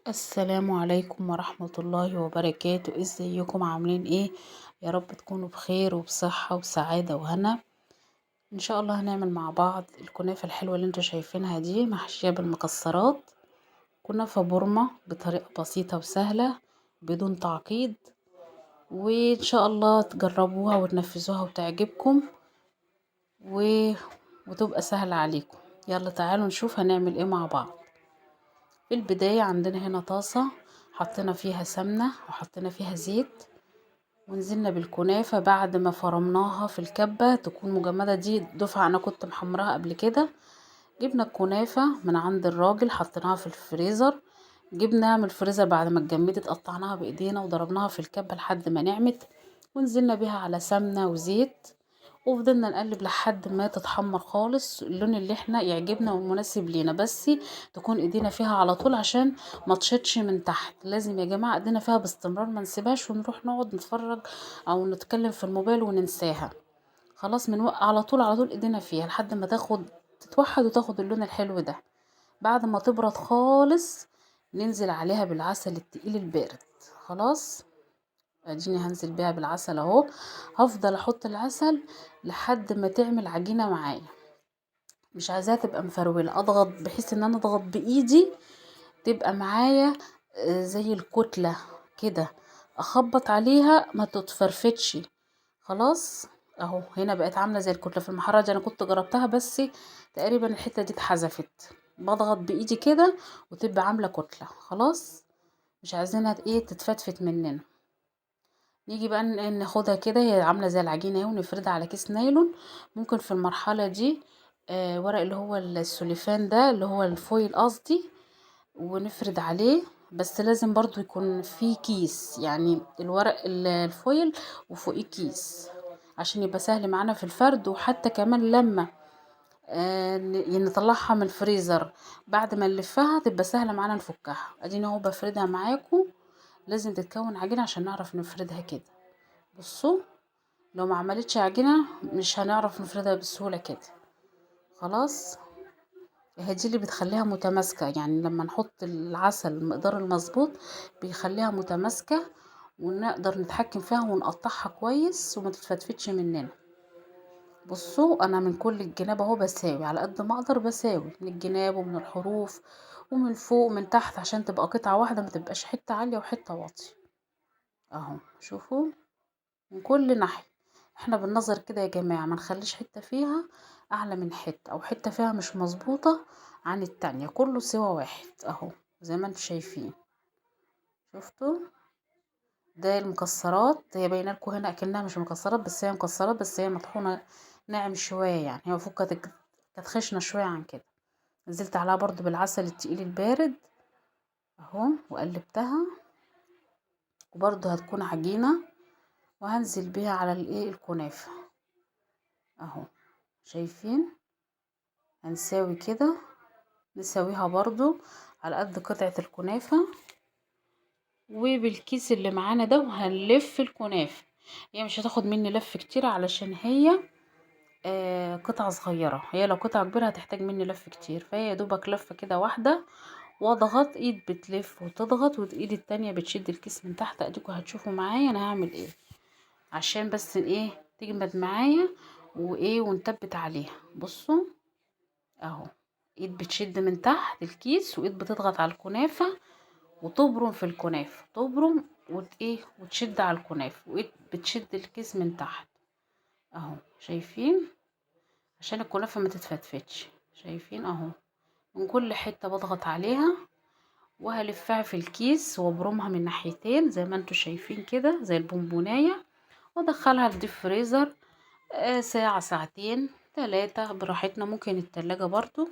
السلام عليكم ورحمة الله وبركاته. ازيكم عاملين ايه؟ يا رب تكونوا بخير وبصحة وسعادة وهنا. ان شاء الله هنعمل مع بعض الكنافة الحلوة اللي انتوا شايفينها دي، محشية بالمكسرات. كنافة بورمة بطريقة بسيطة وسهلة بدون تعقيد، وان شاء الله تجربوها وتنفذوها وتعجبكم و... وتبقى سهلة عليكم. يلا تعالوا نشوف هنعمل ايه مع بعض. في البداية عندنا هنا طاسة، حطينا فيها سمنة وحطينا فيها زيت، ونزلنا بالكنافة بعد ما فرمناها في الكبة تكون مجمدة. دي دفعة انا كنت محمراها قبل كده. جبنا الكنافة من عند الراجل، حطيناها في الفريزر. جبناها من الفريزر بعد ما اتجمدت، قطعناها بايدينا وضربناها في الكبة لحد ما نعمت، ونزلنا بيها على سمنة وزيت، وفضلنا نقلب لحد ما تتحمر خالص اللون اللي احنا يعجبنا والمناسب لينا. بس تكون ايدينا فيها على طول عشان ما تشطش من تحت. لازم يا جماعة ايدينا فيها باستمرار، ما نسيبهاش ونروح نقعد نتفرج او نتكلم في الموبايل وننساها. خلاص بنوقع على طول على طول ايدينا فيها لحد ما تتوحد وتاخد اللون الحلو ده. بعد ما تبرد خالص ننزل عليها بالعسل التقيل البارد. خلاص، اديني هنزل بيها بالعسل اهو. هفضل احط العسل لحد ما تعمل عجينة معايا. مش عايزاها تبقى مفرولة، اضغط بحيث ان انا اضغط بايدي تبقى معايا زي الكتلة كده، اخبط عليها ما تتفرفتش. خلاص، اهو هنا بقت عاملة زي الكتلة. في المحرة دي انا كنت جربتها بس تقريبا الحتة دي اتحذفت. بضغط بايدي كده وتبقى عاملة كتلة. خلاص، مش عايزينها تتفتفت مننا. نيجي بقى ناخدها كده، هي عامله زي العجينه اهي، ونفردها على كيس نايلون. ممكن في المرحله دي ورق اللي هو السوليفان ده، اللي هو الفويل قصدي، ونفرد عليه. بس لازم برضو يكون في كيس، يعني الورق الفويل وفوقيه كيس عشان يبقى سهل معانا في الفرد. وحتى كمان لما نطلعها من الفريزر بعد ما نلفها تبقى سهله معانا نفكها. اديني اهو بفردها معاكم. لازم تتكون عجينه عشان نعرف نفردها كده. بصوا، لو ما عملتش عجينة مش هنعرف نفردها بسهولة كده. خلاص، هي دي اللي بتخليها متماسكة. يعني لما نحط العسل المقدار المظبوط بيخليها متماسكة، ونقدر نتحكم فيها ونقطعها كويس وما تتفتفتش مننا. بصوا، انا من كل الجناب اهو بساوي على قد ما اقدر، بساوي من الجناب ومن الحروف ومن فوق ومن تحت عشان تبقى قطعة واحدة، ما تبقاش حتة عالية وحتة واطية. اهو شوفوا، من كل ناحية. احنا بالنظر كده يا جماعة ما نخليش حتة فيها اعلى من حتة او حتة فيها مش مظبوطة عن التانية، كله سوا واحد اهو زي ما انتم شايفين. شفتوا؟ ده المكسرات، هي باينه لكم هنا اكنها مش مكسرات بس هي مكسرات، بس هي مطحونة ناعم شوية. يعني هي المفروض كانت خشنة شوية عن كده. نزلت عليها برضو بالعسل التقيل البارد اهو وقلبتها، وبرضو هتكون عجينة. وهنزل بيها على الكنافة اهو. شايفين؟ هنساوي كده، نساويها برضو على قد قطعة الكنافة. وبالكيس اللي معانا ده وهنلف الكنافة. هي مش هتاخد مني لف كتير علشان هي قطعة صغيرة. هي لو قطعة كبيرة هتحتاج مني لف كتير، فهي يا دوبك لفة كده واحدة. واضغط، ايد بتلف وتضغط والايد التانية بتشد الكيس من تحت. اديكوا هتشوفوا معايا انا هعمل ايه عشان بس تجمد معايا ونثبت عليها. بصوا اهو، ايد بتشد من تحت الكيس وايد بتضغط على الكنافة وتبرم في الكنافة، تبرم وتشد على الكنافة، وايد بتشد الكيس من تحت اهو. شايفين؟ عشان الكنافة ما تتفتفتش. شايفين اهو؟ من كل حتة بضغط عليها وهلفها في الكيس وابرمها من ناحيتين زي ما انتوا شايفين كده زي البونبوناية، وادخلها الديب فريزر ساعة ساعتين 3 براحتنا، ممكن التلاجة برضو.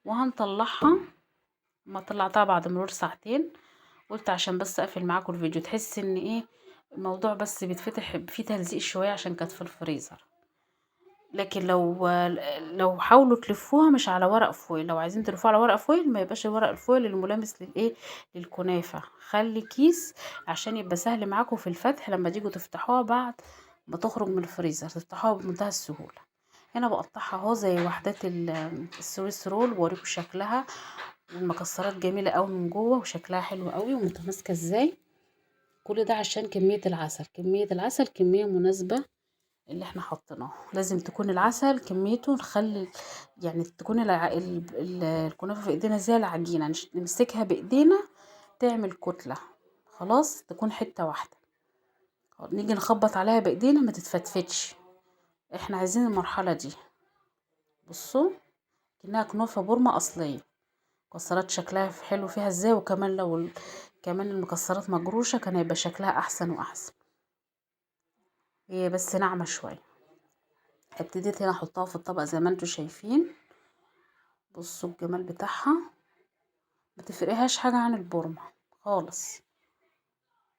وهنطلعها. ما طلعتها بعد مرور ساعتين، قلت عشان بس اقفل معاكم الفيديو تحس ان الموضوع بس بيتفتح فيه تلزيق شوية عشان كانت في الفريزر. لكن لو حاولوا تلفوها مش على ورق فويل، لو عايزين تلفوها على ورق فويل ما يبقاش الورق الفويل الملامس للكنافة. خلي كيس عشان يبقى سهل معاكم في الفتح لما تيجوا تفتحوها بعد ما تخرج من الفريزر، تفتحوها بمنتهى السهولة. هنا بقطعها اهو زي وحدات السويس رول، ووريكم شكلها والمكسرات جميلة قوي من جوه وشكلها حلو قوي ومتماسكة ازاي. كل ده عشان كمية العسل، كمية العسل كمية مناسبة اللي احنا حطيناه. لازم تكون العسل كميته نخلي يعني تكون الكنافة في ايدينا زي العجينة، نمسكها بايدينا تعمل كتلة، خلاص تكون حتة واحدة، نيجي نخبط عليها بايدينا ما تتفتفتش. احنا عايزين المرحلة دي. بصوا كأنها كنافة بورمة اصلية. مكسرات شكلها حلو فيها ازاي، وكمان لو كمان المكسرات مجروشة كان هيبقى شكلها احسن واحسن. هي بس ناعمة شوية. ابتديت هنا احطها في الطبق زي ما انتوا شايفين. بصوا الجمال بتاعها، ما تفرقهاش حاجة عن البورمة خالص.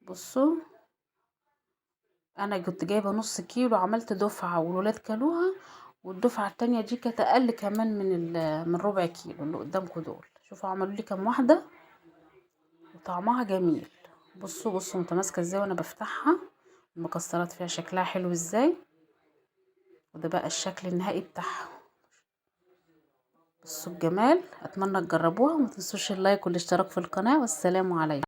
بصوا انا كنت جايبة نص كيلو، عملت دفعة والولاد كلوها، والدفعة التانية دي كانت اقل كمان من ربع كيلو اللي قدامكم دول. شوفوا عملوا لي كام واحدة وطعمها جميل. بصوا متماسكة ازاي وانا بفتحها، المكسرات فيها شكلها حلو ازاي. وده بقى الشكل النهائي بتاعها. بصوا الجمال. اتمنى تجربوها وما تنسوش اللايك والاشتراك في القناة، والسلام عليكم.